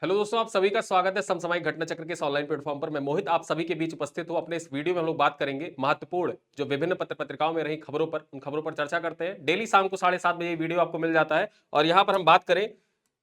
Hello दोस्तों, आप सभी का स्वागत है समसामयिक घटना चक्र के इस ऑनलाइन प्लेटफॉर्म पर। मैं मोहित आप सभी के बीच उपस्थित हूं। अपने इस वीडियो में हम लोग बात करेंगे महत्वपूर्ण जो विभिन्न पत्र पत्रिकाओं में रही खबरों पर, उन खबरों पर चर्चा करते हैं। डेली शाम को 7:30 बजे ये वीडियो आपको मिल जाता है और यहाँ पर हम बात करें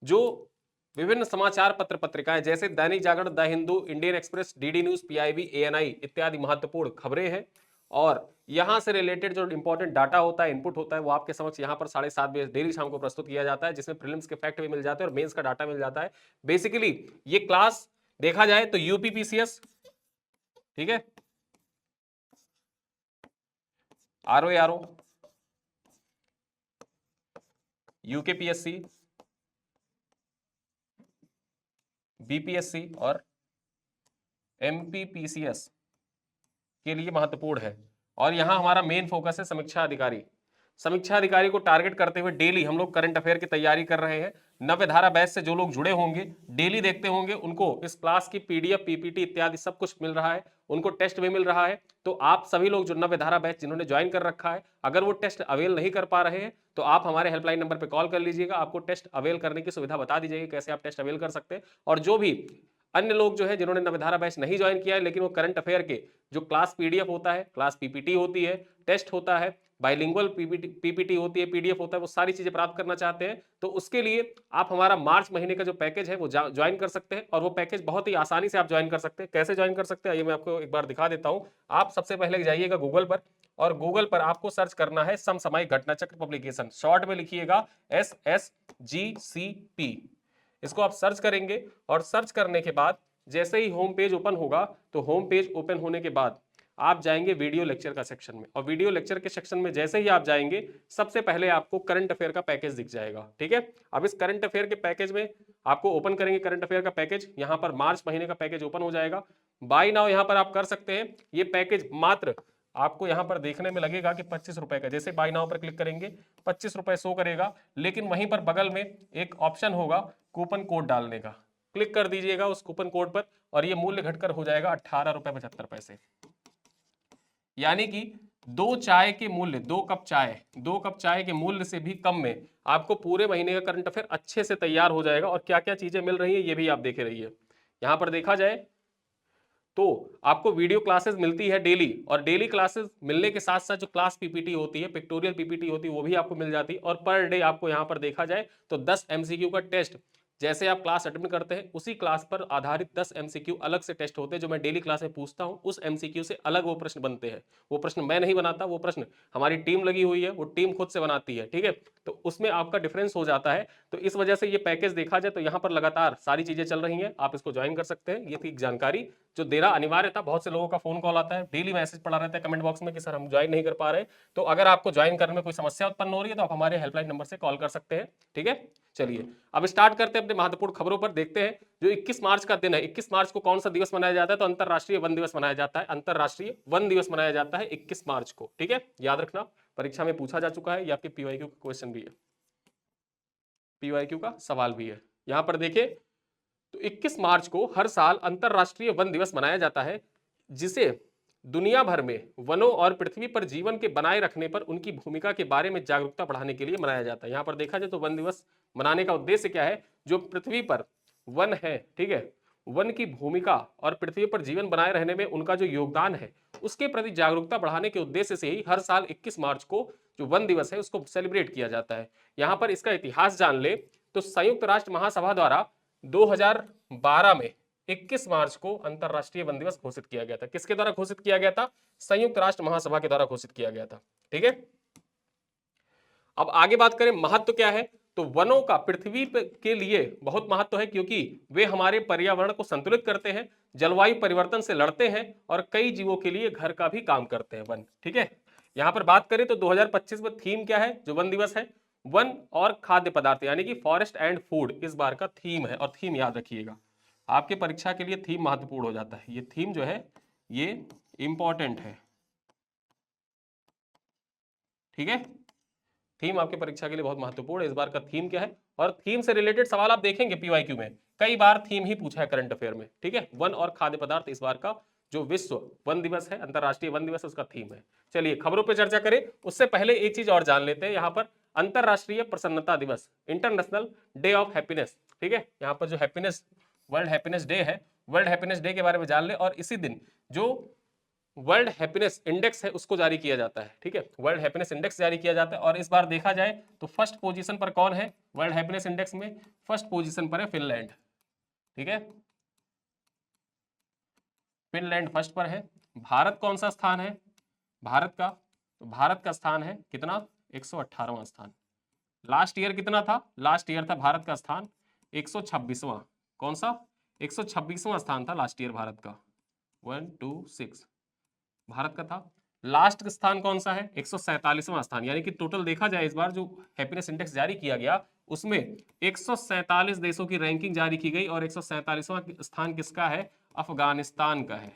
जो विभिन्न समाचार पत्र पत्रिकाएं जैसे Dainik Jagran, the Hindu, Indian Express, DD News, PIB, ANI इत्यादि महत्वपूर्ण खबरें हैं। और यहां से रिलेटेड जो इंपॉर्टेंट डाटा होता है, इनपुट होता है, वो आपके समक्ष यहाँ पर 7:30 बजे डेली शाम को प्रस्तुत किया जाता है, जिसमें प्रीलिम्स के फैक्ट भी मिल जाते हैं और मेंस का डाटा मिल जाता है। बेसिकली ये क्लास देखा जाए तो यूपीपीसीएस, ठीक है, आरओ, यूकेपीएससी, बीपीएससी और एमपीपीसीएस के लिए महत्वपूर्ण है। और यहां हमारा मेन फोकस है समीक्षा अधिकारी। समीक्षा अधिकारी को टारगेट करते हुए डेली हम लोग करंट अफेयर की तैयारी कर रहे हैं। नव्य धारा बैच से जो लोग जुड़े होंगे, डेली देखते होंगे, उनको इस क्लास की पीडीएफ, पीपीटी इत्यादि सब कुछ मिल रहा है, उनको टेस्ट भी मिल रहा है। तो आप सभी लोग जो नव्य धारा बैच जिन्होंने ज्वाइन कर रखा है, अगर वो टेस्ट अवेल नहीं कर पा रहे हैं तो आप हमारे हेल्पलाइन नंबर पर कॉल कर लीजिएगा। आपको टेस्ट अवेल करने की सुविधा बता दी जाएगी, कैसे आप टेस्ट अवेल कर सकते हैं। और जो भी अन्य लोग जो है जिन्होंने नवधारा बैच नहीं ज्वाइन किया है, लेकिन वो करंट अफेयर के जो क्लास पीडीएफ होता है, क्लास पीपीटी होती है, टेस्ट होता है, बाइलिंगुअल पीपीटी होती है, पीडीएफ होता है, वो सारी चीजें प्राप्त करना चाहते हैं, तो उसके लिए आप हमारा मार्च महीने का जो पैकेज है वो ज्वाइन कर सकते हैं। और वो पैकेज बहुत ही आसानी से आप ज्वाइन कर सकते हैं। कैसे ज्वाइन कर सकते हैं, ये मैं आपको एक बार दिखा देता हूं। आप सबसे पहले जाइएगा गूगल पर और गूगल पर आपको सर्च करना है समसामयिक घटना चक्र पब्लिकेशन। शॉर्ट में लिखिएगा SSGCP। इसको आप सर्च करेंगे और सर्च करने के बाद जैसे ही होम पेज ओपन होगा, तो होम पेज ओपन होने के बाद आप जाएंगे वीडियो लेक्चर का सेक्शन में। और वीडियो लेक्चर के सेक्शन में जैसे ही आप जाएंगे, सबसे पहले आपको करंट अफेयर का पैकेज दिख जाएगा। ठीक है, अब इस करंट अफेयर के पैकेज में आपको ओपन करेंगे करंट अफेयर का पैकेज। यहां पर मार्च महीने का पैकेज ओपन हो जाएगा। बाय नाउ यहां पर आप कर सकते हैं। ये पैकेज मात्र आपको यहां पर देखने में लगेगा कि 25 रुपए का। जैसे बाय नाउ पर क्लिक करेंगे 25 रुपए शो करेगा, लेकिन वहीं पर बगल में एक ऑप्शन होगा कूपन कोड डालने का। क्लिक कर दीजिएगा उस कूपन कोड पर और ये मूल्य घटकर हो जाएगा 18 रुपए 75 पैसे। यानी कि दो चाय के मूल्य, दो कप चाय के मूल्य से भी कम में आपको पूरे महीने का करंट अफेयर अच्छे से तैयार हो जाएगा। और क्या क्या चीजें मिल रही है ये भी आप देखे रहिए। यहां पर देखा जाए तो आपको वीडियो क्लासेस मिलती है डेली, और डेली क्लासेस मिलने के साथ साथ जो क्लास पीपीटी होती है, पिक्टोरियल पीपीटी होती है, वो भी आपको मिल जाती है। और पर डे आपको यहां पर देखा जाए तो 10 एमसीक्यू का टेस्ट, जैसे आप क्लास अटेंड करते हैं उसी क्लास पर आधारित 10 एमसीक्यू अलग से टेस्ट होते हैं, जो मैं डेली क्लास में पूछता हूं। उस एमसीक्यू से अलग वो प्रश्न बनते हैं। वो प्रश्न मैं नहीं बनाता, वो प्रश्न हमारी टीम लगी हुई है, वो टीम खुद से बनाती है। ठीक है, तो उसमें आपका डिफरेंस हो जाता है। तो इस वजह से ये पैकेज देखा जाए तो यहाँ पर लगातार सारी चीजें चल रही हैं, आप इसको ज्वाइन कर सकते हैं। ये थी जानकारी जो देना अनिवार्य था। बहुत से लोगों का फोन कॉल आता है, डेली मैसेज पड़ा रहता है कमेंट बॉक्स में कि सर हम ज्वाइन नहीं कर पा रहे। तो अगर आपको ज्वाइन करने में कोई समस्या उत्पन्न हो रही है तो आप हमारे हेल्पलाइन नंबर से कॉल कर सकते हैं। ठीक है, चलिए अब स्टार्ट करते हैं अपने महत्वपूर्ण खबरों पर। देखते हैं जो 21 मार्च का दिन है, 21 मार्च को कौन सा दिवस मनाया जाता है? तो अंतरराष्ट्रीय वन दिवस मनाया जाता है। अंतरराष्ट्रीय वन दिवस मनाया जाता है 21 मार्च को। ठीक है, याद रखना, परीक्षा में पूछा जा चुका है, ये आपके पीवाईक्यू का क्वेश्चन भी है, पीवाईक्यू का सवाल भी है। यहां पर देखिए तो 21 मार्च को हर साल अंतरराष्ट्रीय वन दिवस मनाया जाता है, जिसे दुनिया भर में वनों और पृथ्वी पर जीवन के बनाए रखने पर उनकी भूमिका के बारे में जागरूकता बढ़ाने के लिए मनाया जाता है। यहां पर देखा जाए तो वन दिवस मनाने का उद्देश्य क्या है? जो पृथ्वी पर वन है, ठीक है, वन की भूमिका और पृथ्वी पर जीवन बनाए रहने में उनका जो योगदान है, उसके प्रति जागरूकता बढ़ाने के उद्देश्य से ही हर साल 21 मार्च को जो वन दिवस है उसको सेलिब्रेट किया जाता है। यहां पर इसका इतिहास जान ले तो संयुक्त राष्ट्र महासभा द्वारा 2012 में 21 मार्च को अंतरराष्ट्रीय वन दिवस घोषित किया गया था। किसके द्वारा घोषित किया गया था? संयुक्त राष्ट्र महासभा के द्वारा घोषित किया गया था। ठीक है, अब आगे बात करें महत्व क्या है, तो वनों का पृथ्वी के लिए बहुत महत्व है, क्योंकि वे हमारे पर्यावरण को संतुलित करते हैं, जलवायु परिवर्तन से लड़ते हैं और कई जीवों के लिए घर का भी काम करते हैं वन। ठीक है, यहां पर बात करें तो 2025 में थीम क्या है जो वन दिवस है? वन और खाद्य पदार्थ, यानी कि फॉरेस्ट एंड फूड इस बार का थीम है। और थीम याद रखिएगा, आपके परीक्षा के लिए थीम महत्वपूर्ण हो जाता है। ये थीम जो है ये इंपॉर्टेंट है। ठीक है, थीम आपके परीक्षा के लिए बहुत महत्वपूर्ण है। इस बार का थीम क्या है? और थीम से रिलेटेड सवाल आप देखेंगे पीवाईक्यू में, कई बार थीम ही पूछा है करंट अफेयर में। ठीक है, वन और खाद्य पदार्थ इस बार का जो विश्व वन दिवस है, अंतरराष्ट्रीय वन दिवस है, उसका थीम है। चलिए खबरों पर चर्चा करें उससे पहले एक चीज और जान लेते हैं। यहाँ पर अंतरराष्ट्रीय प्रसन्नता दिवस, इंटरनेशनल डे ऑफ हैप्पीनेस। ठीक है, यहाँ पर जो हैप्पीनेस वर्ल्ड हैप्पीनेस डे है, वर्ल्ड हैप्पीनेस डे के बारे में जान ले। और इसी दिन जो वर्ल्ड हैप्पीनेस इंडेक्स है उसको जारी किया जाता है, ठीक है, वर्ल्ड हैप्पीनेस इंडेक्स जारी किया जाता है। और इस बार देखा जाए तो फर्स्ट पोजीशन पर कौन है वर्ल्ड हैप्पीनेस इंडेक्स में? फर्स्ट पोजीशन पर है फिनलैंड, ठीक है, फिनलैंड फर्स्ट पर है। भारत कौन सा स्थान है भारत का? तो भारत का स्थान है कितना? 118वां स्थान। लास्ट ईयर कितना था? लास्ट ईयर था भारत का स्थान 126वां। कौन सा? 126वां स्थान था लास्ट ईयर भारत का। 1 2 6 भारत का था। लास्ट स्थान कौन सा है? 147वां स्थान। यानी कि टोटल देखा जाए इस बार जो हैप्पीनेस इंडेक्स जारी किया गया उसमें 147 देशों की रैंकिंग जारी की गई और 147वां स्थान किसका है? अफगानिस्तान का है,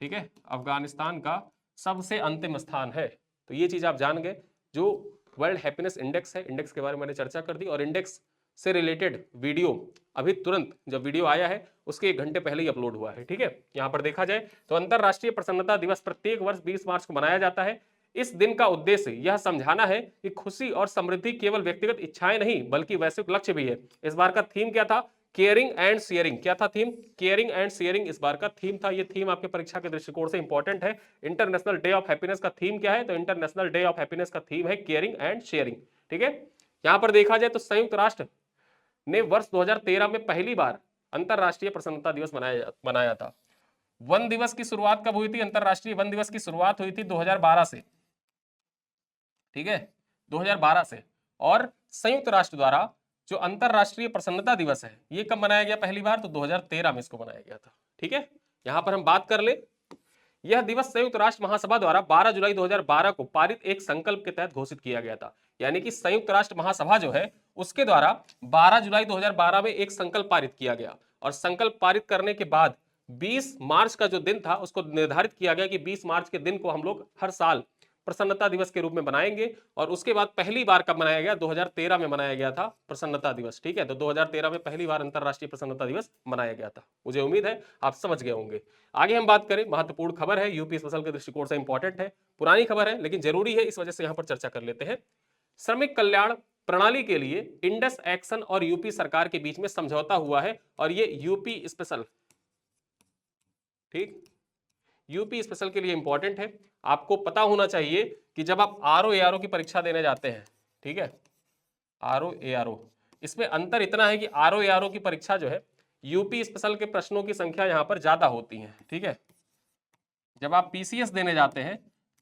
ठीक है, अफगानिस्तान का सबसे अंतिम स्थान है। तो ये चीज आप जान गए। जो वर्ल्ड हैप्पीनेस इंडेक्स है, इंडेक्स के बारे में मैंने चर्चा कर दी और इंडेक्स से रिलेटेड वीडियो अभी तुरंत जब वीडियो आया है उसके 1 घंटे पहले ही अपलोड हुआ है, ठीक है। यहाँ पर देखा जाए तो अंतरराष्ट्रीय प्रसन्नता दिवस प्रत्येक वर्ष 20 मार्च को मनाया जाता है। इस दिन का उद्देश्य यह समझाना है कि खुशी और समृद्धि केवल व्यक्तिगत इच्छाएं नहीं बल्कि वैश्विक लक्ष्य भी है। इस बार का थीम क्या था? Caring and sharing. क्या था थीम? केयरिंग एंड शेयरिंग इस बार का थीम था। ये थीम आपके परीक्षा के दृष्टिकोण से इंपॉर्टेंट है। इंटरनेशनल डे ऑफ हैप्पीनेस का थीम क्या है? तो इंटरनेशनल डे ऑफ हैप्पीनेस का थीम है केयरिंग एंड शेयरिंग, ठीक है। यहां पर देखा जाए तो संयुक्त राष्ट्र ने वर्ष 2013 में पहली बार अंतरराष्ट्रीय प्रसन्नता दिवस मनाया था। वन दिवस की शुरुआत कब हुई थी? अंतरराष्ट्रीय वन दिवस की शुरुआत हुई थी 2012 से, ठीक है, 2012 से। और संयुक्त राष्ट्र द्वारा जो अंतरराष्ट्रीय प्रसन्नता दिवस है ये कब मनाया गया पहली बार? तो 2013 में इसको मनाया गया था, ठीक है। यहां पर हम बात कर ले, यह दिवस संयुक्त राष्ट्र महासभा द्वारा 12 जुलाई 2012 को पारित एक संकल्प के तहत घोषित किया गया था। यानी कि संयुक्त राष्ट्र महासभा जो है उसके द्वारा 12 जुलाई 2012 में एक संकल्प पारित किया गया और संकल्प पारित करने के बाद 20 मार्च का जो दिन था उसको निर्धारित किया गया कि 20 मार्च के दिन को हम लोग हर साल प्रसन्नता दिवस के रूप में बनाएंगे। और उसके बाद पहली बार कब मनाया गया? 2013 में मनाया गया था प्रसन्नता दिवस, ठीक है। तो 2013 में पहली बार अंतरराष्ट्रीय प्रसन्नता दिवस मनाया गया था। मुझे उम्मीद है आप समझ गए होंगे। आगे हम बात करें, महत्वपूर्ण खबर है, यूपी स्पेशल के दृष्टिकोण से इंपॉर्टेंट है, पुरानी खबर है लेकिन जरूरी है, इस वजह से यहां पर चर्चा कर लेते हैं। श्रमिक कल्याण प्रणाली के लिए इंडस एक्शन और यूपी सरकार के बीच में समझौता हुआ है और ये यूपी स्पेशल, ठीक, यूपी स्पेशल के लिए इंपॉर्टेंट है। आपको पता होना चाहिए कि जब आप आरओ एआरओ की परीक्षा देने जाते हैं, ठीक है, आरओ एआरओ, इसमें अंतर इतना है कि आरओ एआरओ की परीक्षा जो है यूपी स्पेशल के प्रश्नों की संख्या यहां पर ज्यादा होती है, ठीक है। जब आप पीसीएस देने जाते हैं,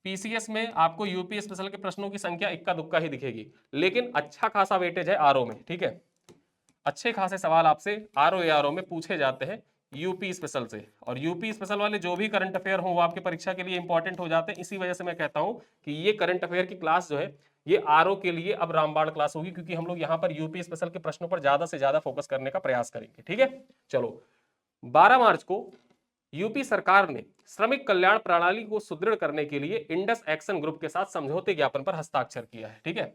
पीसीएस में आपको यूपी स्पेशल के प्रश्नों की संख्या इक्का दुक्का ही दिखेगी, लेकिन अच्छा खासा वेटेज है आरओ में, ठीक है। अच्छे खासे सवाल आपसे आरओ एआरओ में पूछे जाते हैं यूपी स्पेशल से। और यूपी स्पेशल वाले जो भी करंट अफेयर हो वो आपके परीक्षा के लिए इंपॉर्टेंट हो जाते हैं। इसी वजह से मैं कहता हूं कि ये करंट अफेयर की क्लास जो है ये आरओ के लिए अब रामबाण क्लास होगी, क्योंकि हम लोग यहाँ पर यूपी स्पेशल के प्रश्नों पर ज्यादा से ज्यादा फोकस करने का प्रयास करेंगे, ठीक है। चलो, 12 मार्च को यूपी सरकार ने श्रमिक कल्याण प्रणाली को सुदृढ़ करने के लिए इंडस एक्शन ग्रुप के साथ समझौते ज्ञापन पर हस्ताक्षर किया है, ठीक है।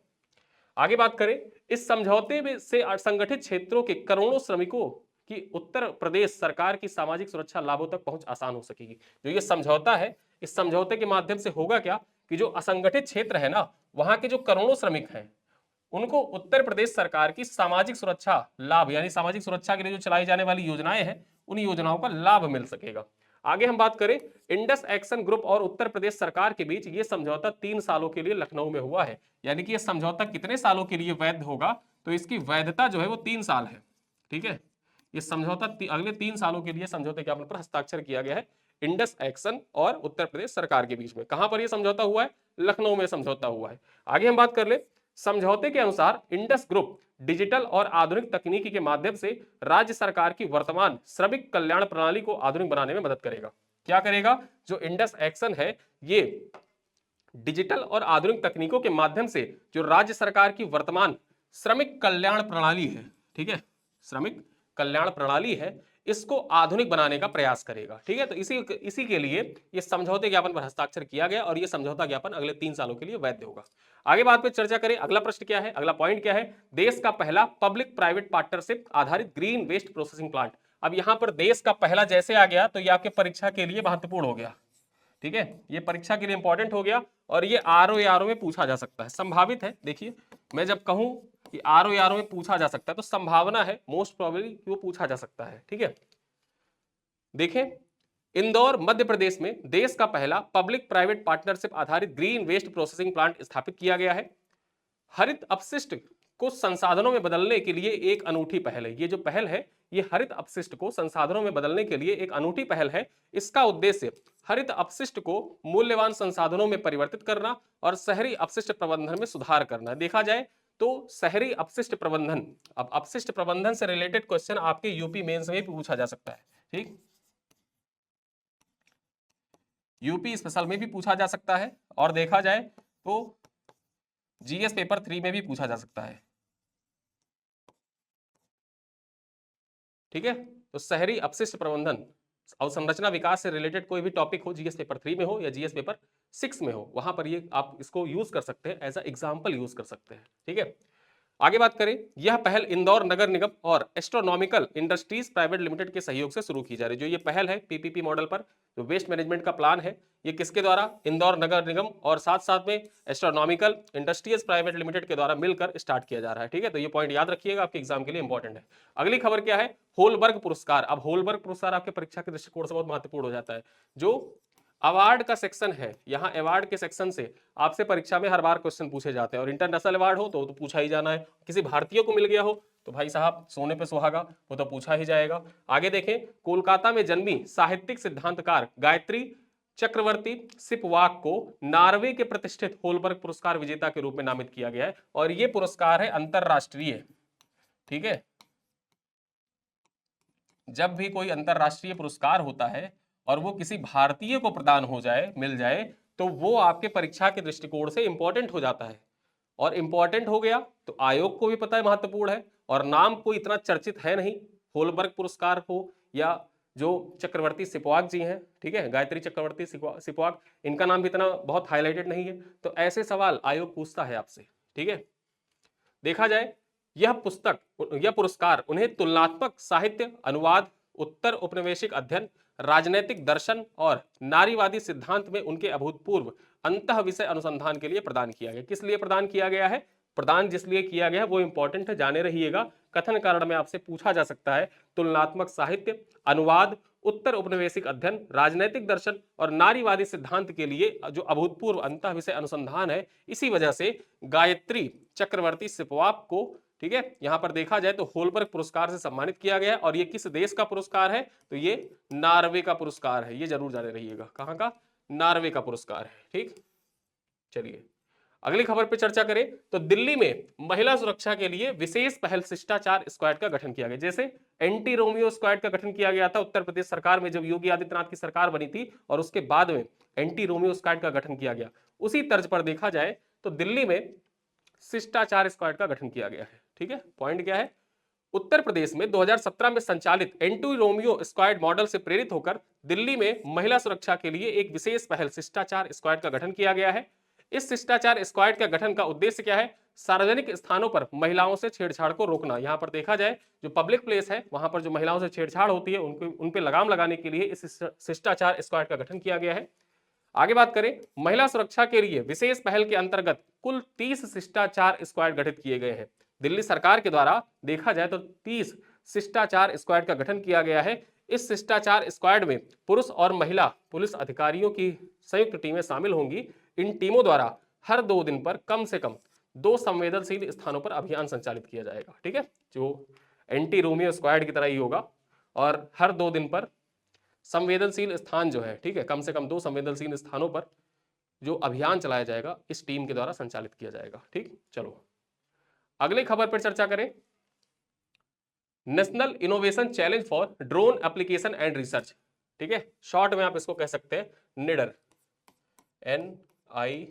आगे बात करें, इस समझौते में से असंगठित क्षेत्रों के करोड़ों श्रमिकों की उत्तर प्रदेश सरकार की सामाजिक सुरक्षा लाभों तक पहुंच आसान हो सकेगी। जो ये समझौता है, इस समझौते के माध्यम से होगा क्या कि जो असंगठित क्षेत्र है ना, वहां के जो करोड़ों श्रमिक हैं उनको उत्तर प्रदेश सरकार की सामाजिक सुरक्षा लाभ, यानी सामाजिक सुरक्षा के लिए जो चलाई जाने वाली योजनाएं हैं उन योजनाओं का लाभ मिल सकेगा। आगे हम बात करें, इंडस एक्शन ग्रुप और उत्तर प्रदेश सरकार के बीच ये समझौता 3 सालों के लिए लखनऊ में हुआ है। यानी कि ये समझौता कितने सालों के लिए वैध होगा? तो इसकी वैधता जो है वो 3 साल है, ठीक है। ये समझौता अगले 3 सालों के लिए समझौते ज्ञापन पर हस्ताक्षर किया गया है इंडस एक्शन और उत्तर प्रदेश सरकार के बीच में। कहां पर यह समझौता हुआ है? लखनऊ में समझौता हुआ है। आगे हम बात कर ले, समझौते के अनुसार इंडस ग्रुप डिजिटल और आधुनिक तकनीकी के माध्यम से राज्य सरकार की वर्तमान श्रमिक कल्याण प्रणाली को आधुनिक बनाने में मदद करेगा। क्या करेगा? जो इंडस एक्शन है ये डिजिटल और आधुनिक तकनीकों के माध्यम से जो राज्य सरकार की वर्तमान श्रमिक कल्याण प्रणाली है, ठीक है, श्रमिक कल्याण प्रणाली है, इसको आधुनिक बनाने का प्रयास करेगा, ठीक है। तो इसी के लिए ये समझौते ज्ञापन पर हस्ताक्षर किया गया और ये समझौता ज्ञापन अगले 3 सालों के लिए वैध होगा। आगे बात पे चर्चा करें, अगला प्रश्न क्या है, अगला पॉइंट क्या है? देश का पहला पब्लिक प्राइवेट पार्टनरशिप आधारित ग्रीन वेस्ट प्रोसेसिंग प्लांट। अब यहां पर देश का पहला जैसे आ गया तो ये आपके परीक्षा के लिए महत्वपूर्ण हो गया, ठीक है, ये परीक्षा के लिए इंपॉर्टेंट हो गया और ये आरओ में पूछा जा सकता है, संभावित है। देखिए, मैं जब कहूं कि आरओ आरओ में पूछा जा सकता है, तो संभावना है मोस्ट प्रोबेबली कि वो पूछा जा सकता है। ठीक है, देखें, इंदौर मध्य प्रदेश में देश का पहला पब्लिक प्राइवेट पार्टनरशिप आधारित ग्रीन वेस्ट प्रोसेसिंग प्लांट स्थापित किया गया है। हरित अपशिष्ट को संसाधनों में बदलने के लिए एक अनूठी पहल है। ये जो पहल है, ये हरित अपशिष्ट को संसाधनों में बदलने के लिए एक अनूठी पहल है। इसका उद्देश्य हरित अपशिष्ट को मूल्यवान संसाधनों में परिवर्तित करना और शहरी अपशिष्ट प्रबंधन में सुधार करना। देखा जाए तो शहरी अपशिष्ट प्रबंधन, अब अपशिष्ट प्रबंधन से रिलेटेड क्वेश्चन आपके यूपी मेंस में भी पूछा जा सकता है। ठीक, यूपी स्पेशल में भी पूछा जा सकता है, और देखा जाए तो जीएस पेपर 3 में भी पूछा जा सकता है। ठीक है, तो शहरी अपशिष्ट प्रबंधन, अवसंरचना विकास से रिलेटेड कोई भी टॉपिक हो, जीएस पेपर 3 में हो या जीएस पेपर 6 में हो, वहां पर ये आप इसको यूज कर सकते हैं, एज अ एग्जाम्पल यूज कर सकते हैं। ठीक है, आगे बात करें, यह पहल इंदौर नगर निगम और एस्ट्रोनॉमिकल इंडस्ट्रीज प्राइवेट लिमिटेड के सहयोग से शुरू की जा रही है। जो ये पहल है पीपीपी मॉडल पर, जो वेस्ट मैनेजमेंट का प्लान है, ये किसके द्वारा, इंदौर नगर निगम और साथ साथ में एस्ट्रोनॉमिकल इंडस्ट्रीज प्राइवेट लिमिटेड के द्वारा मिलकर स्टार्ट किया जा रहा है। ठीक है, तो ये पॉइंट याद रखिएगा, आपके एग्जाम के लिए इंपॉर्टेंट है। अगली खबर क्या है, होलबर्ग पुरस्कार। अब होलबर्ग पुरस्कार आपके परीक्षा के दृष्टिकोण से बहुत महत्वपूर्ण हो जाता है। जो अवार्ड का सेक्शन है, यहाँ अवार्ड के सेक्शन से आपसे परीक्षा में हर बार क्वेश्चन पूछे जाते हैं, और इंटरनेशनल अवार्ड हो तो पूछा ही जाना है। किसी भारतीय को मिल गया हो तो भाई साहब सोने पे सुहागा, वो तो पूछा ही जाएगा। आगे देखें, कोलकाता में जन्मी साहित्यिक सिद्धांतकार गायत्री चक्रवर्ती सिपवाक को नॉर्वे के प्रतिष्ठित होलबर्ग पुरस्कार विजेता के रूप में नामित किया गया है, और ये पुरस्कार है अंतरराष्ट्रीय। ठीक है, जब भी कोई अंतरराष्ट्रीय पुरस्कार होता है और वो किसी भारतीय को प्रदान हो जाए, मिल जाए, तो वो आपके परीक्षा के दृष्टिकोण से इंपॉर्टेंट हो जाता है। और इंपॉर्टेंट हो गया तो आयोग को भी पता है महत्वपूर्ण है, और नाम कोई इतना चर्चित है नहीं, होलबर्ग पुरस्कार हो या जो चक्रवर्ती सिपवाक जी हैं, ठीक है, गायत्री चक्रवर्ती सिपवाक, इनका नाम भी इतना बहुत हाईलाइटेड नहीं है। तो ऐसे सवाल आयोग पूछता है आपसे। ठीक है, देखा जाए यह पुरस्कार उन्हें तुलनात्मक साहित्य, अनुवाद, उत्तर औपनिवेशिक अध्ययन, राजनैतिक दर्शन और नारीवादी सिद्धांत में उनके अभूतपूर्व अंतः विषय अनुसंधान के लिए प्रदान किया गया। किस लिए प्रदान किया गया है, प्रदान जिस लिए किया गया है वो इंपॉर्टेंट है, जाने रहिएगा। कथन कारण में आपसे पूछा जा सकता है, तुलनात्मक साहित्य, अनुवाद, उत्तर औपनिवेशिक अध्ययन, राजनैतिक दर्शन और नारीवादी सिद्धांत के लिए जो अभूतपूर्व अंतः विषय अनुसंधान है, इसी वजह से गायत्री चक्रवर्ती सिपवाक को, ठीक है, यहां पर देखा जाए तो होलबर्ग पुरस्कार से सम्मानित किया गया है। और ये किस देश का पुरस्कार है, तो ये नॉर्वे का पुरस्कार है, ये जरूर जाने रहिएगा, कहां का, नॉर्वे का पुरस्कार है। ठीक, चलिए अगली खबर पे चर्चा करें तो दिल्ली में महिला सुरक्षा के लिए विशेष पहल शिष्टाचार स्क्वाड का गठन किया गया। जैसे एंटी रोमियो स्क्वाड का गठन किया गया था उत्तर प्रदेश सरकार में जब योगी आदित्यनाथ की सरकार बनी थी, और उसके बाद में एंटी रोमियो स्क्वाड का गठन किया गया, उसी तर्ज पर देखा जाए तो दिल्ली में शिष्टाचार स्क्वाड का गठन किया गया है। ठीक है, पॉइंट क्या है, उत्तर प्रदेश में 2017 में संचालित एंटी रोमियो स्क्वाड मॉडल से प्रेरित होकर दिल्ली में महिला सुरक्षा के लिए एक विशेष पहल शिष्टाचार स्क्वाड का गठन किया गया है। इस शिष्टाचार स्क्वाड का गठन का उद्देश्य क्या है, सार्वजनिक स्थानों पर महिलाओं से छेड़छाड़ को रोकना। यहां पर देखा जाए जो पब्लिक प्लेस है वहां पर जो महिलाओं से छेड़छाड़ होती है उन पे लगाम लगाने के लिए इस शिष्टाचार स्क्वाड का गठन किया गया है। आगे बात करें, महिला सुरक्षा के लिए विशेष पहल के अंतर्गत कुल 30 शिष्टाचार स्क्वाड गठित किए गए हैं। दिल्ली सरकार के द्वारा देखा जाए तो 30 शिष्टाचार स्क्वाड का गठन किया गया है। इस शिष्टाचार स्क्वाड में पुरुष और महिला पुलिस अधिकारियों की संयुक्त टीमें शामिल होंगी। इन टीमों द्वारा हर 2 दिन पर कम से कम 2 संवेदनशील स्थानों पर अभियान संचालित किया जाएगा। ठीक है, जो एंटी रोमियो स्क्वाड की तरह ही होगा, और हर 2 दिन पर संवेदनशील स्थान जो है, ठीक है, कम से कम 2 संवेदनशील स्थानों पर जो अभियान चलाया जाएगा इस टीम के द्वारा संचालित किया जाएगा। ठीक, चलो अगली खबर पर चर्चा करें, national innovation challenge for drone application and research. ठीक है, शॉर्ट में आप इसको कह सकते हैं निडर, NIDAR,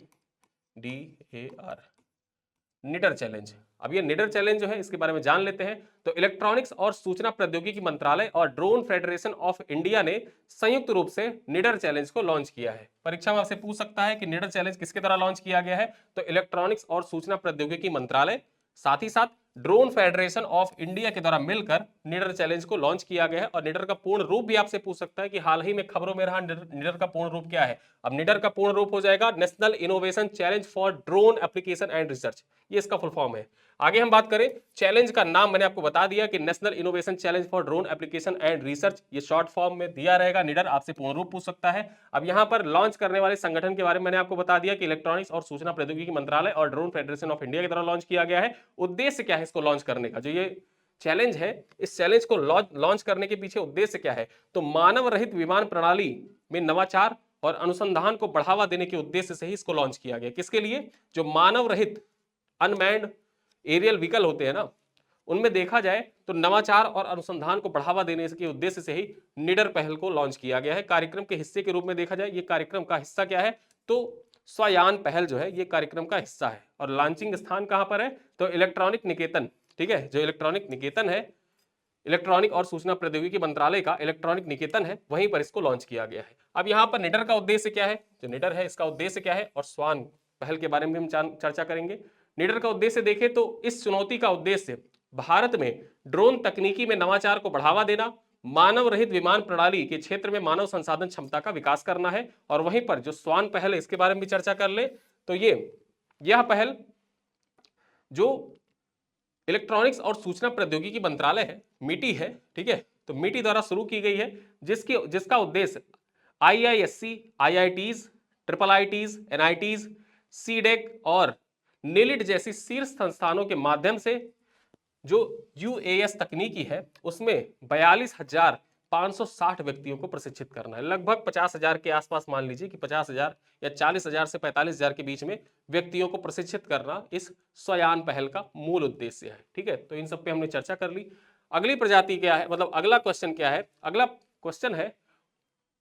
निडर चैलेंज। अब ये निडर चैलेंज जो है इसके बारे में जान लेते हैं। तो इलेक्ट्रॉनिक्स और सूचना प्रौद्योगिकी मंत्रालय और ड्रोन फेडरेशन ऑफ इंडिया ने संयुक्त रूप से निडर चैलेंज को लॉन्च किया है। परीक्षा में आपसे पूछ सकता है कि निडर चैलेंज किसके द्वारा लॉन्च किया गया है, तो इलेक्ट्रॉनिक्स और सूचना प्रौद्योगिकी मंत्रालय, साथ ही साथ ड्रोन फेडरेशन ऑफ इंडिया के द्वारा मिलकर निडर चैलेंज को लॉन्च किया गया है। और निडर का पूर्ण रूप भी आपसे पूछ सकता है कि हाल ही में खबरों में रहा निडर का पूर्ण रूप क्या है। अब निडर का पूर्ण रूप हो जाएगा national innovation challenge for drone application and research, ये इसका फुल फॉर्म है। आगे हम बात करें, चैलेंज का नाम मैंने आपको बता दिया कि national innovation challenge for drone application and research, ये शॉर्ट फॉर्म में दिया रहेगा। निडर आपसे पूर्ण रूप पूछ सकता है। अब यहां पर लॉन्च करने वाले संगठन के बारे में मैंने आपको बता दिया कि इलेक्ट्रॉनिक्स और सूचना प्रौद्योगिकी मंत्रालय और ड्रोन फेडरेशन ऑफ इंडिया के द्वारा लॉन्च किया गया है। उद्देश्य क्या है इसको लॉन्च करने का, जो ये चैलेंज है, इस चैलेंज को लॉन्च करने के पीछे उद्देश्य क्या है, तो मानव रहित विमान प्रणाली में नवाचार और अनुसंधान को बढ़ावा देने के उद्देश्य से ही इसको लॉन्च किया गया। किसके लिए, जो मानव रहित अनमैन्ड एरियल व्हीकल होते हैं ना, उनमें देखा जाए तो नवाचार और अनुसंधान को बढ़ावा देने के उद्देश्य से ही निडर पहल को लॉन्च किया गया है। कार्यक्रम के हिस्से के रूप में देखा जाए, ये कार्यक्रम का हिस्सा क्या है, तो स्वयान पहल जो है ये कार्यक्रम का हिस्सा है। और लॉन्चिंग स्थान कहां पर है, तो इलेक्ट्रॉनिक निकेतन, ठीक है, जो इलेक्ट्रॉनिक निकेतन है, इलेक्ट्रॉनिक और सूचना प्रौद्योगिकी मंत्रालय का इलेक्ट्रॉनिक निकेतन है, वहीं पर इसको लॉन्च किया गया है। अब यहां पर निडर का उद्देश्य क्या है, जो निडर है इसका उद्देश्य क्या है, और स्वान पहल के बारे में हम चर्चा करेंगे। निडर का उद्देश्य देखें तो इस चुनौती का उद्देश्य भारत में ड्रोन तकनीकी में नवाचार को बढ़ावा देना, मानव रहित विमान प्रणाली के क्षेत्र में मानव संसाधन क्षमता का विकास करना है। और वहीं पर जो स्वान पहल है इसके बारे में भी चर्चा कर ले, तो यह पहल जो इलेक्ट्रॉनिक्स और सूचना प्रौद्योगिकी मंत्रालय है, मीटी है, ठीक है, तो मीटी द्वारा शुरू की गई है, जिसका उद्देश्य IISc, IITs, triple ITs, NITs, CDAC और नेलिट जैसी शीर्ष संस्थानों के माध्यम से जो यूएएस तकनीकी है उसमें 42,560 व्यक्तियों को प्रशिक्षित करना है। लगभग 50,000 के आसपास मान लीजिए कि 50,000 या 40,000 से 45,000 के बीच में व्यक्तियों को प्रशिक्षित करना इस स्वयान पहल का मूल उद्देश्य है। ठीक है, तो इन सब पे हमने चर्चा कर ली। अगली प्रजाति क्या है, मतलब अगला क्वेश्चन क्या है, अगला क्वेश्चन है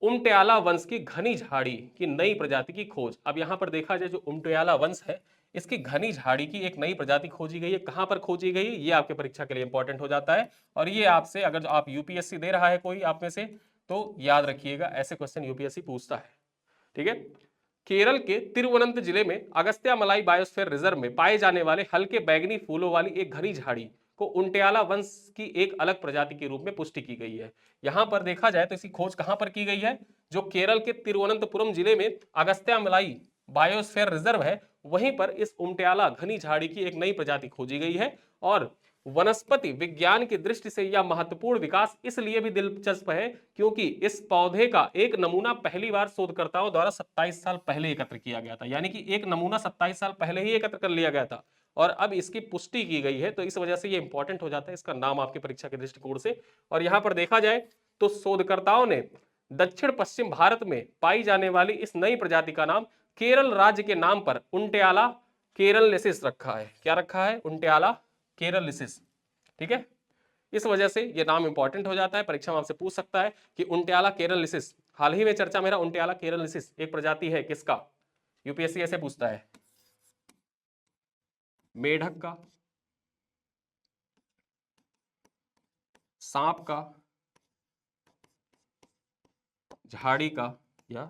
उमट्याला वंश की घनी झाड़ी की नई प्रजाति की खोज। अब यहां पर देखा जाए, जो उमट्याला वंश है इसकी घनी झाड़ी की एक नई प्रजाति खोजी गई है। कहां पर खोजी गई है, ये आपके परीक्षा के लिए इंपॉर्टेंट हो जाता है। और ये आपसे, अगर आप यूपीएससी दे रहा है कोई आप में से, तो याद रखिएगा ऐसे क्वेश्चन यूपीएससी पूछता है। ठीक है, केरल के तिरुवनंत जिले में अगस्त्यामलाई बायोस्फीयर रिजर्व में पाए जाने वाले हल्के बैगनी फूलों वाली एक घनी झाड़ी को उमट्याला वंश की एक अलग प्रजाति के रूप में पुष्टि की गई है। यहां पर देखा जाए तो इसकी खोज कहां पर की गई है, जो केरल के तिरुवनंतपुरम जिले में अगस्त्यामलाई बायोस्फीयर रिजर्व है, वहीं पर इस उमट्याला घनी झाड़ी की एक नई प्रजाति खोजी गई है। और वनस्पति विज्ञान की दृष्टि से यह महत्वपूर्ण विकास इसलिए भी दिलचस्प है क्योंकि इस पौधे का एक नमूना पहली बार शोधकर्ताओं द्वारा 27 साल पहले एकत्र किया गया था। यानी कि एक नमूना 27 साल पहले ही एकत्र कर लिया गया था और अब इसकी पुष्टि की गई है, तो इस वजह से ये इंपॉर्टेंट हो जाता है इसका नाम आपकी परीक्षा के दृष्टिकोण से। और यहां पर देखा जाए तो शोधकर्ताओं ने दक्षिण पश्चिम भारत में पाई जाने वाली इस नई प्रजाति का नाम केरल राज्य के नाम पर उमट्याला केरलेंसिस रखा है। क्या रखा है, उमट्याला केरलेंसिस। ठीक है, इस वजह से ये नाम इंपॉर्टेंट हो जाता है, परीक्षा में आपसे पूछ सकता है कि उमट्याला केरलेंसिस। हाल ही में चर्चा मेरा उमट्याला केरलेंसिस एक प्रजाति है किसका, यूपीएससी ऐसे पूछता है, मेढक का, सांप का, झाड़ी का या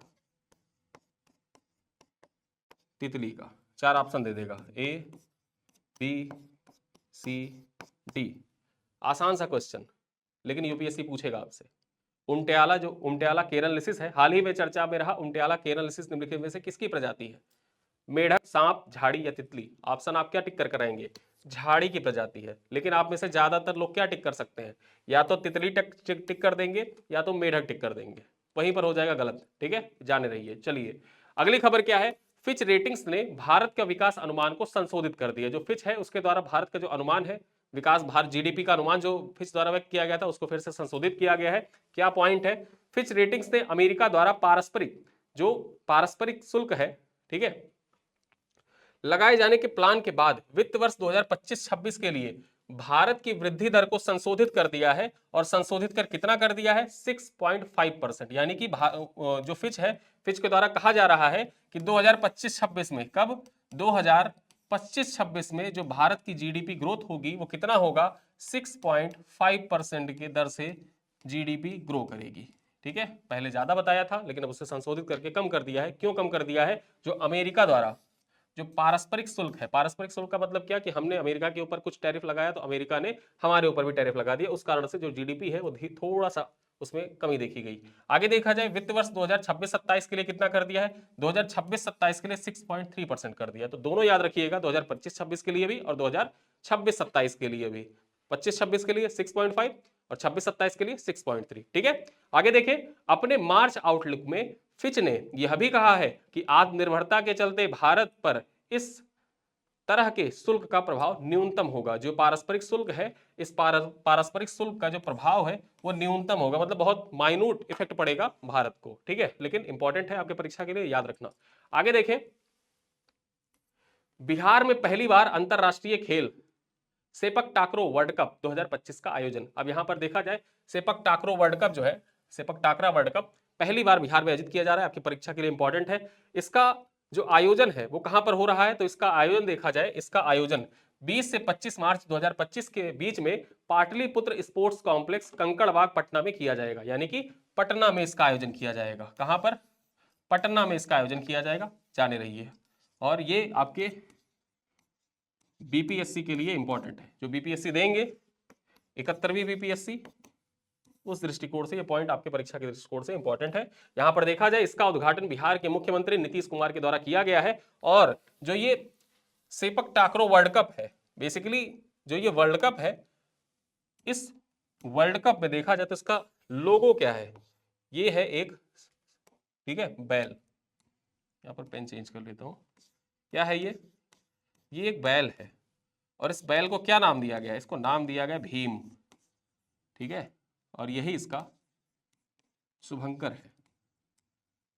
तितली का। 4 ऑप्शन दे देगा, ए बी सी डी। आसान सा क्वेश्चन, लेकिन यूपीएससी पूछेगा आपसे। उमट्याला, जो उमट्याला केरलेंसिस है, हाल ही में चर्चा में रहा उमट्याला केरलेंसिस निम्नलिखित में से किसकी प्रजाति है, मेढक, सांप, झाड़ी या तितली। ऑप्शन आप क्या टिक कर कराएंगे, झाड़ी की प्रजाति है। लेकिन आप में से ज्यादातर लोग क्या टिक कर सकते हैं, या तो तितली टिक कर देंगे या तो मेढक टिक कर देंगे, वहीं पर हो जाएगा गलत। ठीक है, जाने रहिए। चलिए अगली खबर क्या है, फिच रेटिंग्स ने भारत का विकास अनुमान को संशोधित कर दिया। जो फिच है उसके द्वारा भारत का जो अनुमान है विकास, भारत जीडीपी का अनुमान जो फिच द्वारा व्यक्त किया गया था उसको फिर से संशोधित किया गया है। क्या पॉइंट है, फिच रेटिंग्स ने अमेरिका द्वारा पारस्परिक शुल्क है, ठीक है, लगाए जाने के प्लान के बाद वित्त वर्ष 2025-26 के लिए भारत की वृद्धि दर को संशोधित कर दिया है। और संशोधित कर कितना कर दिया है, 6.5%। यानी कि जो फिच है, फिच के द्वारा कहा जा रहा है कि 2025-26 में, कब, 2025-26 में जो भारत की जीडीपी ग्रोथ होगी वो कितना होगा, 6.5% की दर से जीडीपी ग्रो करेगी। ठीक है, पहले ज्यादा बताया था लेकिन अब उसे संशोधित करके कम कर दिया है। क्यों कम कर दिया है, जो अमेरिका द्वारा जो पारस्परिक शुल्क है, पारस्परिक शुल्क का मतलब क्या कि हमने अमेरिका के ऊपर कुछ टैरिफ लगाया तो अमेरिका ने हमारे ऊपर भी टैरिफ लगा दिया, उस कारण से जो जीडीपी है वो थोड़ा सा उसमें कमी देखी गई। आगे देखा जाए वित्त वर्ष 2026-27 के लिए कितना कर दिया है, 2026-27 के लिए 6.3% कर दिया। तो दोनों याद रखिएगा, 2025-26 के लिए भी और 2026-27 के लिए भी। 25-26 के लिए 6.5 और 26-27 के लिए 6.3। ठीक है, आगे देखें, अपने मार्च आउटलुक में फिच ने यह भी कहा है कि आत्मनिर्भरता के चलते भारत पर इस तरह के शुल्क का प्रभाव न्यूनतम होगा। जो पारस्परिक शुल्क है, इस पारस्परिक शुल्क का जो प्रभाव है वो न्यूनतम होगा, मतलब बहुत माइन्यूट इफेक्ट पड़ेगा भारत को। ठीक है, लेकिन इंपॉर्टेंट है आपके परीक्षा के लिए, याद रखना। आगे देखें, बिहार में पहली बार अंतरराष्ट्रीय खेल सेपक टाकरो वर्ल्ड कप 2025 का आयोजन। अब यहां पर देखा जाए, सेपक टाकरो वर्ल्ड कप जो है, सेपक टाकरा वर्ल्ड कप पहली बार बिहार में आयोजित किया जा रहा है, आपकी परीक्षा के लिए इंपॉर्टेंट है। इसका जो आयोजन है वो कहां पर हो रहा है, तो इसका आयोजन देखा जाए, इसका आयोजन 20 से 25 मार्च 2025 के बीच में पाटलिपुत्र स्पोर्ट्स कॉम्प्लेक्स कंकड़बाग पटना में किया जाएगा। यानी कि पटना में इसका आयोजन किया जाएगा। कहां पर, पटना में इसका आयोजन किया जाएगा, जाने रहिए। और ये आपके बीपीएससी के लिए इंपॉर्टेंट है, जो बीपीएससी देंगे 71वीं बीपीएससी, उस दृष्टिकोण से ये पॉइंट आपके परीक्षा के दृष्टिकोण से इंपॉर्टेंट है। यहां पर देखा जाए, इसका उद्घाटन बिहार के मुख्यमंत्री नीतीश कुमार के द्वारा किया गया है। और जो ये सेपक टाकरो वर्ल्ड कप है, बेसिकली जो ये वर्ल्ड कप है, इस वर्ल्ड कप में देखा जाए तो इसका लोगो क्या है, ये है एक, ठीक है, बैल। यहां पर पेन चेंज कर लेता हूं, क्या है ये एक बैल है। और इस बैल को क्या नाम दिया गया है, इसको नाम दिया गया भीम। ठीक है, और यही इसका शुभंकर है,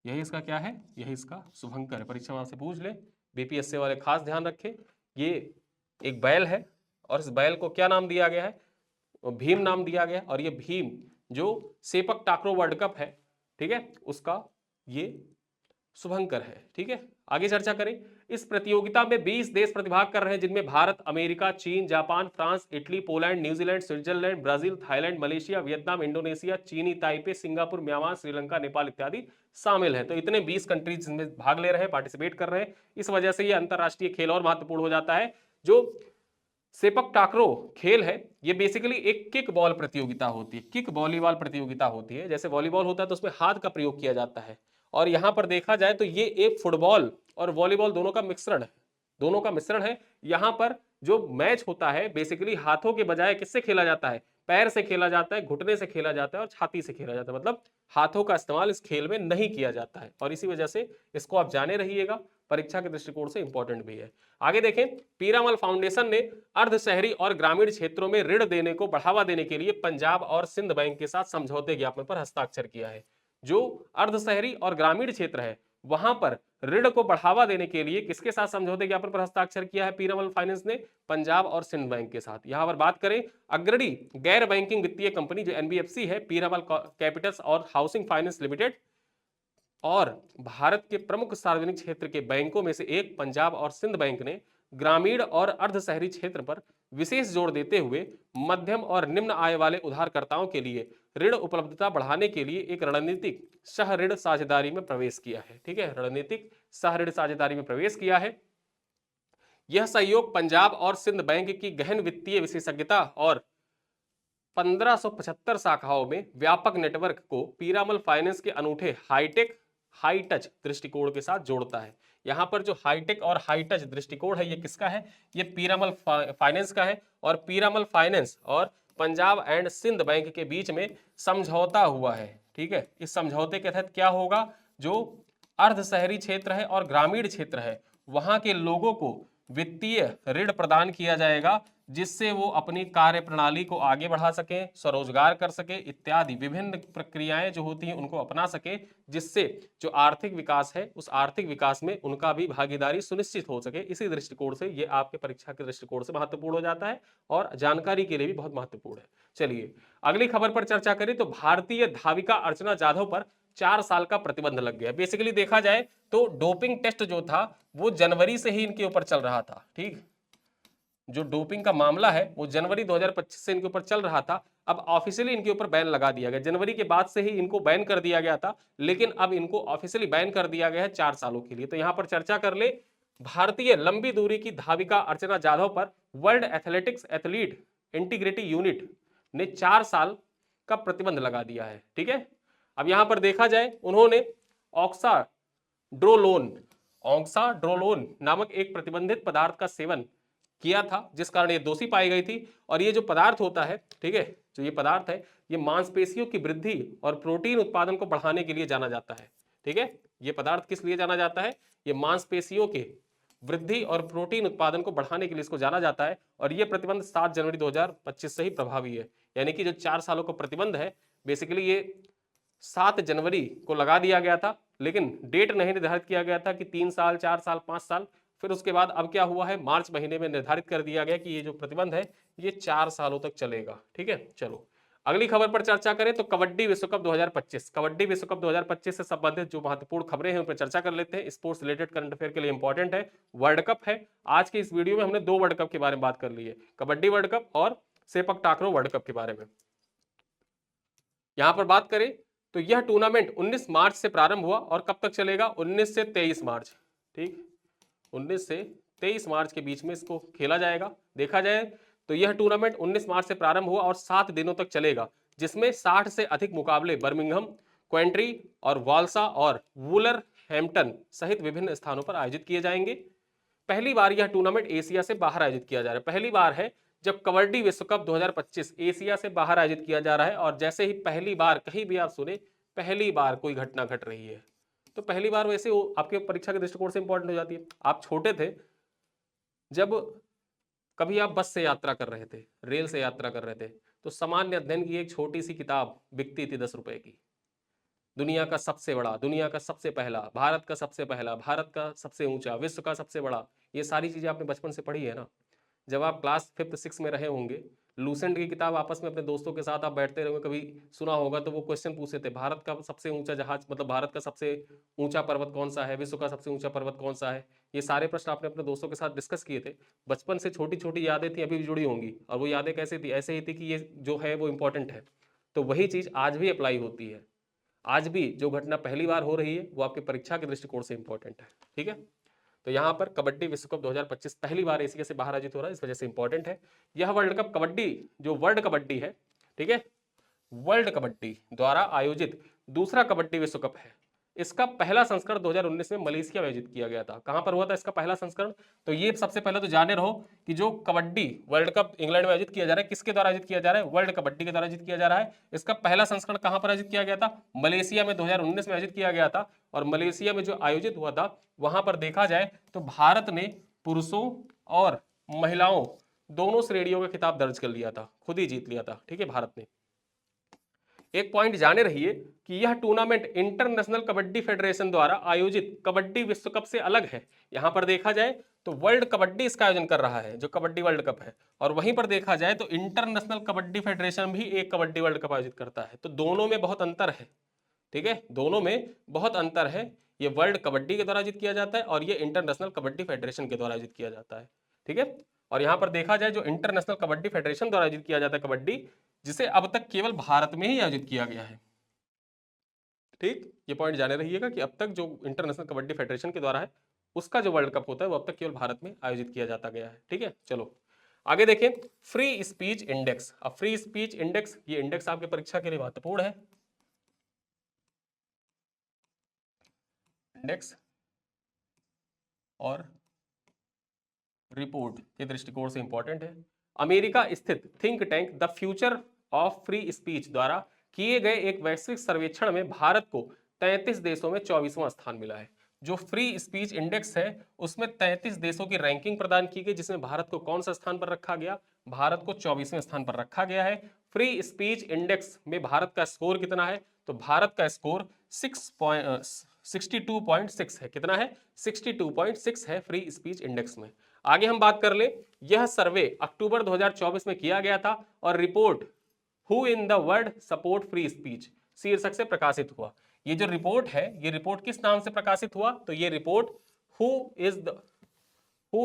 यही इसका क्या है, यही इसका शुभंकर है। परीक्षा में आपसे पूछ ले, बीपीएससी वाले खास ध्यान रखें, ये एक बैल है और इस बैल को क्या नाम दिया गया है, भीम नाम दिया गया है। और ये भीम जो सेपक टाकरो वर्ल्ड कप है, ठीक है, उसका ये शुभंकर है। ठीक है, आगे चर्चा करें। इस प्रतियोगिता में 20 देश प्रतिभाग कर रहे हैं, जिनमें भारत, अमेरिका, चीन, Japan, France, Italy, Poland, New Zealand, Switzerland, Brazil, Thailand, Malaysia, Vietnam, Indonesia, चीनी Taipei, Singapore, Myanmar, Sri Lanka, Nepal इत्यादि शामिल है। तो इतने 20 कंट्रीज जिसमें भाग ले रहे हैं, पार्टिसिपेट कर रहे हैं। इस वजह से ये अंतरराष्ट्रीय खेल और महत्वपूर्ण हो जाता है। जो सेपक टाकरो खेल है, ये बेसिकली एक किक बॉल प्रतियोगिता होती है, किक वॉलीबॉल प्रतियोगिता होती है। जैसे वॉलीबॉल होता है तो उसमें हाथ का प्रयोग किया जाता है, और यहां पर देखा जाए तो ये एक फुटबॉल और वॉलीबॉल दोनों का मिश्रण है, दोनों का मिश्रण है। यहां पर जो मैच होता है बेसिकली हाथों के बजाय किससे खेला जाता है, पैर से खेला जाता है, घुटने से खेला जाता है और छाती से खेला जाता है। मतलब हाथों का इस्तेमाल इस खेल में नहीं किया जाता है, और इसी वजह से इसको आप जाने रहिएगा, परीक्षा के दृष्टिकोण से इंपॉर्टेंट भी है। आगे देखें, पीरामल फाउंडेशन ने अर्ध शहरी और ग्रामीण क्षेत्रों में ऋण देने को बढ़ावा देने के लिए पंजाब और सिंध बैंक के साथ समझौते ज्ञापन पर हस्ताक्षर किया है। जो अर्ध शहरी और ग्रामीण क्षेत्र है, वहां पर ऋण को बढ़ावा देने के लिए किसके साथ समझौते ज्ञापन पर हस्ताक्षर किया है पीरामल फाइनेंस ने, पंजाब और सिंध बैंक के साथ। यहां पर बात करें, अग्रणी गैर बैंकिंग वित्तीय कंपनी जो एनबीएफसी है, पीरामल कैपिटल्स और हाउसिंग फाइनेंस लिमिटेड, और भारत के प्रमुख सार्वजनिक क्षेत्र के बैंकों में से एक पंजाब और सिंध बैंक ने ग्रामीण और अर्ध शहरी क्षेत्र पर विशेष जोर देते हुए मध्यम और निम्न आय वाले उधारकर्ताओं के लिए ऋण उपलब्धता बढ़ाने के लिए एक रणनीतिक सह ऋण साझेदारी में प्रवेश किया है। ठीक है, रणनीतिक सह ऋण साझेदारी में प्रवेश किया है। यह सहयोग पंजाब और सिंध बैंक की गहन वित्तीय विशेषज्ञता और 1575 शाखाओं में व्यापक नेटवर्क को पीरामल फाइनेंस के अनूठे हाईटेक हाई टच दृष्टिकोण के साथ जोड़ता है। यहां पर जो हाईटेक और हाई टच दृष्टिकोण है, ये किसका है, ये पीरामल फाइनेंस का है। और पीरामल फाइनेंस और पंजाब एंड सिंध बैंक के बीच में समझौता हुआ है। ठीक है, इस समझौते के तहत क्या होगा, जो अर्ध शहरी क्षेत्र है और ग्रामीण क्षेत्र है, वहां के लोगों को वित्तीय ऋण प्रदान किया जाएगा, जिससे वो अपनी कार्य प्रणाली को आगे बढ़ा सके, स्वरोजगार कर सके, इत्यादि विभिन्न प्रक्रियाएं जो होती हैं उनको अपना सके, जिससे जो आर्थिक विकास है उस आर्थिक विकास में उनका भी भागीदारी सुनिश्चित हो सके। इसी दृष्टिकोण से ये आपके परीक्षा के दृष्टिकोण से महत्वपूर्ण हो जाता है और जानकारी के लिए भी बहुत महत्वपूर्ण है। चलिए अगली खबर पर चर्चा करें तो भारतीय धाविका अर्चना जाधव पर 4 साल का प्रतिबंध लग गया। बेसिकली देखा जाए तो डोपिंग टेस्ट जो था वो जनवरी से ही इनके ऊपर चल रहा था। ठीक, जो डोपिंग का मामला है वो जनवरी 2025 से इनके ऊपर चल रहा था। अब ऑफिशियली इनके ऊपर बैन लगा दिया गया, जनवरी के बाद से ही इनको बैन कर दिया गया था, लेकिन अब इनको ऑफिशियली बैन कर दिया गया है 4 सालों के लिए। तो यहां पर चर्चा कर ले, भारतीय लंबी दूरी की धाविका अर्चना जाधव पर world athletics athlete integrity unit ने 4 साल का प्रतिबंध लगा दिया है। ठीक है, अब यहां पर देखा जाए उन्होंने ऑक्साड्रोलोन नामक एक प्रतिबंधित पदार्थ का सेवन किया था, जिस कारण ये दोषी पाई गई थी। और ये जो पदार्थ होता है, ठीक है, जो ये पदार्थ है, ये मांसपेशियों की वृद्धि और प्रोटीन उत्पादन को बढ़ाने के लिए जाना जाता है। ठीक है, ये पदार्थ किस लिए जाना जाता है? ये मांसपेशियों के वृद्धि और प्रोटीन उत्पादन को बढ़ाने के लिए इसको जाना जाता है। और ये प्रतिबंध 7 जनवरी 2025 से ही प्रभावी है। यानी कि जो 4 सालों का प्रतिबंध है, बेसिकली ये 7 जनवरी को लगा दिया गया था, लेकिन डेट नहीं निर्धारित किया गया था कि 3 साल, 4 साल, 5 साल। फिर उसके बाद अब क्या हुआ है, मार्च महीने में निर्धारित कर दिया गया कि ये जो प्रतिबंध है ये 4 सालों तक चलेगा। ठीक है, चलो अगली खबर पर चर्चा करें तो कबड्डी विश्व कप 2025। कबड्डी विश्व कप 2025 से संबंधित जो महत्वपूर्ण खबरें हैं उन पर चर्चा कर लेते हैं। स्पोर्ट्स रिलेटेड करंट अफेयर के लिए इंपॉर्टेंट है। वर्ल्ड कप है। आज के इस वीडियो में हमने 2 वर्ल्ड कप के बारे में बात कर ली है, कबड्डी वर्ल्ड कप और सेपक टाकरो वर्ल्ड कप के बारे में। यहां पर बात करें तो यह टूर्नामेंट 19 मार्च से प्रारंभ हुआ और कब तक चलेगा? 19 से 23 मार्च। ठीक, 19 से 23 मार्च के बीच में इसको खेला जाएगा। देखा जाए तो यह टूर्नामेंट 19 मार्च से प्रारंभ हुआ और 7 दिनों तक चलेगा, जिसमें 60 से अधिक मुकाबले बर्मिंघम, क्वेंट्री और वालसा और वुलरहैम्पटन सहित विभिन्न स्थानों पर आयोजित किए जाएंगे। पहली बार यह टूर्नामेंट एशिया से बाहर आयोजित किया जा रहा है। पहली बार है जब कबड्डी विश्व कप 2025 एशिया से बाहर आयोजित किया जा रहा है। और जैसे ही पहली बार, कहीं भी आप सुने पहली बार कोई घटना घट रही है, तो पहली बार वैसे आपके परीक्षा के दृष्टिकोण से इंपॉर्टेंट हो जाती है। आप छोटे थे जब कभी आप बस से यात्रा कर रहे थे, रेल से यात्रा कर रहे थे, तो सामान्य अध्ययन की एक छोटी सी किताब बिकती थी 10 रुपए की। दुनिया का सबसे बड़ा, दुनिया का सबसे पहला, भारत का सबसे पहला, भारत का सबसे ऊंचा, विश्व का सबसे बड़ा, ये सारी चीजें आपने बचपन से पढ़ी है ना। जब आप क्लास 5th 6 में रहे होंगे, लूसेंट की किताब आपस में अपने दोस्तों के साथ आप बैठते रहोगे, कभी सुना होगा, तो वो क्वेश्चन पूछते थे भारत का सबसे ऊंचा जहाज, मतलब भारत का सबसे ऊंचा पर्वत कौन सा है, विश्व का सबसे ऊंचा पर्वत कौन सा है। ये सारे प्रश्न आपने अपने दोस्तों के साथ डिस्कस किए थे। बचपन से छोटी छोटी यादें थी, अभी भी जुड़ी होंगी। और वो यादें कैसे थी? ऐसे ही थी कि ये जो है वो इंपॉर्टेंट है। तो वही चीज आज भी अप्लाई होती है। आज भी जो घटना पहली बार हो रही है वो आपकी परीक्षा के दृष्टिकोण से इंपॉर्टेंट है। ठीक है, तो यहाँ पर कबड्डी विश्व कप 2025 पहली बार एशिया से बाहर आयोजित हो रहा है, इस वजह से इंपॉर्टेंट है। यह वर्ल्ड कप कबड्डी, जो वर्ल्ड कबड्डी है, ठीक है, वर्ल्ड कबड्डी द्वारा आयोजित दूसरा कबड्डी विश्व कप है। इसका पहला संस्करण 2019 में मलेशिया में आयोजित किया गया था। कहां पर हुआ था इसका पहला संस्करण? तो ये सबसे पहले तो जाने रहो कि जो कबड्डी वर्ल्ड कप इंग्लैंड में आयोजित किया जा रहा है, किसके द्वारा आयोजित किया जा रहा है? वर्ल्ड कबड्डी के द्वारा आयोजित किया जा रहा है। इसका पहला संस्करण कहां पर आयोजित किया गया था? मलेशिया में 2019 में आयोजित किया गया था। और मलेशिया में जो आयोजित हुआ था, वहां पर देखा जाए तो भारत ने पुरुषों और महिलाओं दोनों श्रेणियों का खिताब दर्ज कर लिया था, खुद ही जीत लिया था। ठीक है, भारत ने। एक पॉइंट जाने रहिए कि यह टूर्नामेंट इंटरनेशनल कबड्डी फेडरेशन द्वारा आयोजित कबड्डी विश्व कप से अलग है। यहां पर देखा जाए तो वर्ल्ड कबड्डी इसका आयोजन कर रहा है, जो कबड्डी वर्ल्ड कप है। और वहीं पर देखा जाए तो इंटरनेशनल कबड्डी फेडरेशन भी एक कबड्डी वर्ल्ड कप आयोजित करता है। तो दोनों में बहुत अंतर है। ठीक है, दोनों में बहुत अंतर है। ये वर्ल्ड कबड्डी के द्वारा आयोजित किया जाता है और ये इंटरनेशनल कबड्डी फेडरेशन के द्वारा आयोजित किया जाता है। ठीक है, और यहां पर देखा जाए जो इंटरनेशनल कबड्डी फेडरेशन द्वारा आयोजित किया जाता है कबड्डी, जिसे अब तक केवल भारत में ही आयोजित किया गया है। ठीक, ये पॉइंट जाने रहिएगा कि अब तक जो इंटरनेशनल कबड्डी फेडरेशन के द्वारा है, उसका जो वर्ल्ड कप होता है वो अब तक केवल भारत में आयोजित किया जाता गया है। ठीक है, चलो आगे देखें। Free speech index. अब फ्री स्पीच इंडेक्स, ये इंडेक्स आपके परीक्षा के लिए महत्वपूर्ण है। इंडेक्स और रिपोर्ट के दृष्टिकोण से इंपॉर्टेंट है। अमेरिका स्थित think tank the future of free speech द्वारा किए गए एक वैश्विक सर्वेक्षण में भारत को 33 देशों में 24वां स्थान मिला है। जो फ्री स्पीच इंडेक्स है उसमें 33 देशों की रैंकिंग प्रदान की गई, जिसमें भारत को कौन सा स्थान पर रखा गया? भारत को 24वें स्थान पर रखा गया है। फ्री स्पीच इंडेक्स में भारत का स्कोर कितना है? तो भारत का स्कोर 62.6 है। कितना है? 62.6 है फ्री स्पीच इंडेक्स में। आगे हम बात कर ले, यह सर्वे अक्टूबर 2024 में किया गया था और report who in the world support free speech शीर्षक से प्रकाशित हुआ। ये जो रिपोर्ट है, ये रिपोर्ट किस नाम से प्रकाशित हुआ? तो ये report who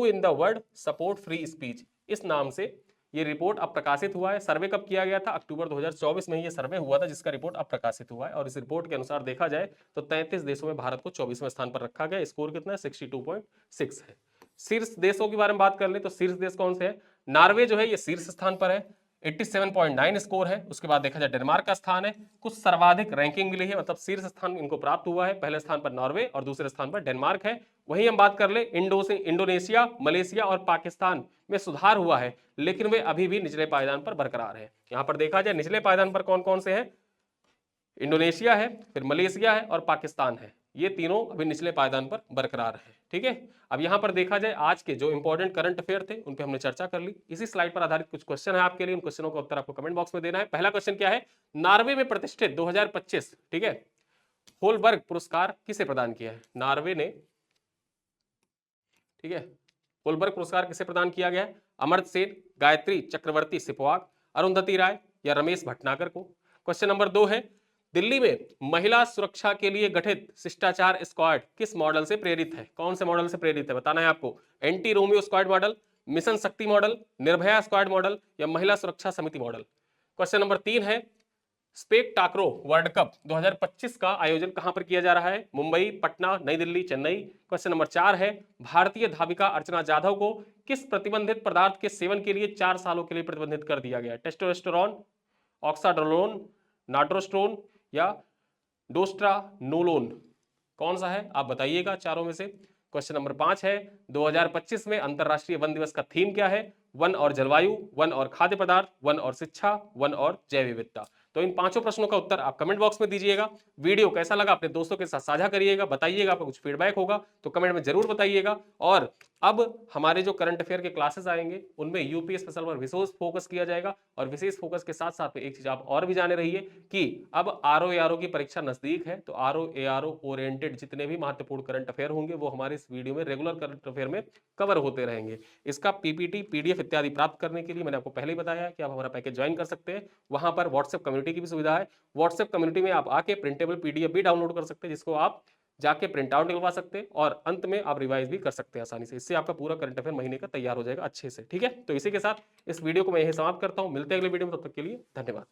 in the world support free speech, इस नाम से ये रिपोर्ट अब प्रकाशित हुआ है। सर्वे कब किया गया था? अक्टूबर 2024 में ही ये सर्वे हुआ था, जिसका रिपोर्ट अब प्रकाशित हुआ है। और इस रिपोर्ट के अनुसार देखा जाए तो 33 देशों में भारत को 24वें स्थान पर रखा गया। स्कोर कितना है? 62.6 है। शीर्ष देशों के बारे में बात कर ले तो शीर्ष देश कौन से है? नॉर्वे जो है ये शीर्ष स्थान पर है, 87.9 स्कोर है। उसके बाद देखा जाए डेनमार्क का स्थान है, कुछ सर्वाधिक रैंकिंग मिली है, मतलब शीर्ष स्थान इनको प्राप्त हुआ है। पहले स्थान पर नॉर्वे और दूसरे स्थान पर डेनमार्क है। वहीं हम बात कर ले इंडोनेशिया, मलेशिया और पाकिस्तान में सुधार हुआ है, लेकिन वे अभी भी निचले पायदान पर बरकरार है। यहां पर देखा जाए निचले पायदान पर कौन कौन से हैं? इंडोनेशिया है, फिर मलेशिया है और पाकिस्तान है। ये तीनों अभी निचले पायदान पर बरकरार है। ठीक है, अब यहां पर देखा जाए आज के जो इंपॉर्टेंट करंट अफेयर थे उन पे हमने चर्चा कर ली। इसी स्लाइड पर आधारित कुछ क्वेश्चन है आपके लिए, उन क्वेश्चनों का उत्तर आपको कमेंट बॉक्स में देना है। पहला क्वेश्चन क्या है? नॉर्वे में प्रतिष्ठित 2025, ठीक है, होलबर्ग पुरस्कार किसे प्रदान किया है? नॉर्वे ने, ठीक है, होलबर्ग पुरस्कार किसे प्रदान किया गया है? अमर्त्य सेन, गायत्री चक्रवर्ती सिपवाग, अरुंधति राय या रमेश भटनागर को। क्वेश्चन नंबर 2 है, दिल्ली में महिला सुरक्षा के लिए गठित शिष्टाचार स्क्वाड किस मॉडल से प्रेरित है? कौन से मॉडल से प्रेरित है बताना है आपको। Anti Romeo squad model, mission शक्ति मॉडल, निर्भया स्क्वाड मॉडल या महिला सुरक्षा समिति मॉडल। क्वेश्चन नंबर 3 है, स्पेक टाक्रो वर्ल्ड कप 2025 का आयोजन कहां पर किया जा रहा है? मुंबई, पटना, नई दिल्ली, चेन्नई। क्वेश्चन नंबर 4 है, भारतीय धाविका अर्चना जाधव को किस प्रतिबंधित पदार्थ के सेवन के लिए 4 सालों के लिए प्रतिबंधित कर दिया गया? टेस्टोस्टेरोन, ऑक्साड्रोलोन, नाट्रोस्टोन या डोस्ट्रानोलोन। कौन सा है आप बताइएगा चारों में से। क्वेश्चन नंबर 5 है, 2025 में अंतरराष्ट्रीय वन दिवस का थीम क्या है? वन और जलवायु, वन और खाद्य पदार्थ, वन और शिक्षा, वन और जैव विविधता। तो इन 5 प्रश्नों का उत्तर आप कमेंट बॉक्स में दीजिएगा। वीडियो कैसा लगा अपने दोस्तों के साथ साझा करिएगा, बताइएगा। आपका कुछ फीडबैक होगा तो कमेंट में जरूर बताइएगा। और अब हमारे जो करंट अफेयर के क्लासेस आएंगे उनमें यूपी स्पेशल पर विशेष फोकस किया जाएगा। और विशेष फोकस के साथ साथ में एक चीज आप और भी जाने रहिए कि अब आरओ एआरओ की परीक्षा नजदीक है, तो आरओ एआरओ ओरिएंटेड जितने भी महत्वपूर्ण करंट अफेयर होंगे वो हमारे इस वीडियो में रेगुलर करंट अफेयर में कवर होते रहेंगे। इसका पीपीटी, पीडीएफ इत्यादि प्राप्त करने के लिए मैंने आपको पहले ही बताया है कि आप हमारा पैकेज ज्वाइन कर सकते हैं। वहां पर व्हाट्सएप कम्युनिटी की भी सुविधा है। व्हाट्सएप कम्युनिटी में आप आके प्रिंटेबल पीडीएफ भी डाउनलोड कर सकते हैं, जिसको आप जाके प्रिंट आउट निकलवा सकते हैं और अंत में आप रिवाइज भी कर सकते हैं आसानी से। इससे आपका पूरा करंट अफेयर महीने का तैयार हो जाएगा अच्छे से। ठीक है, तो इसी के साथ इस वीडियो को मैं यही समाप्त करता हूं। मिलते हैं अगले वीडियो में, तब तक के लिए धन्यवाद।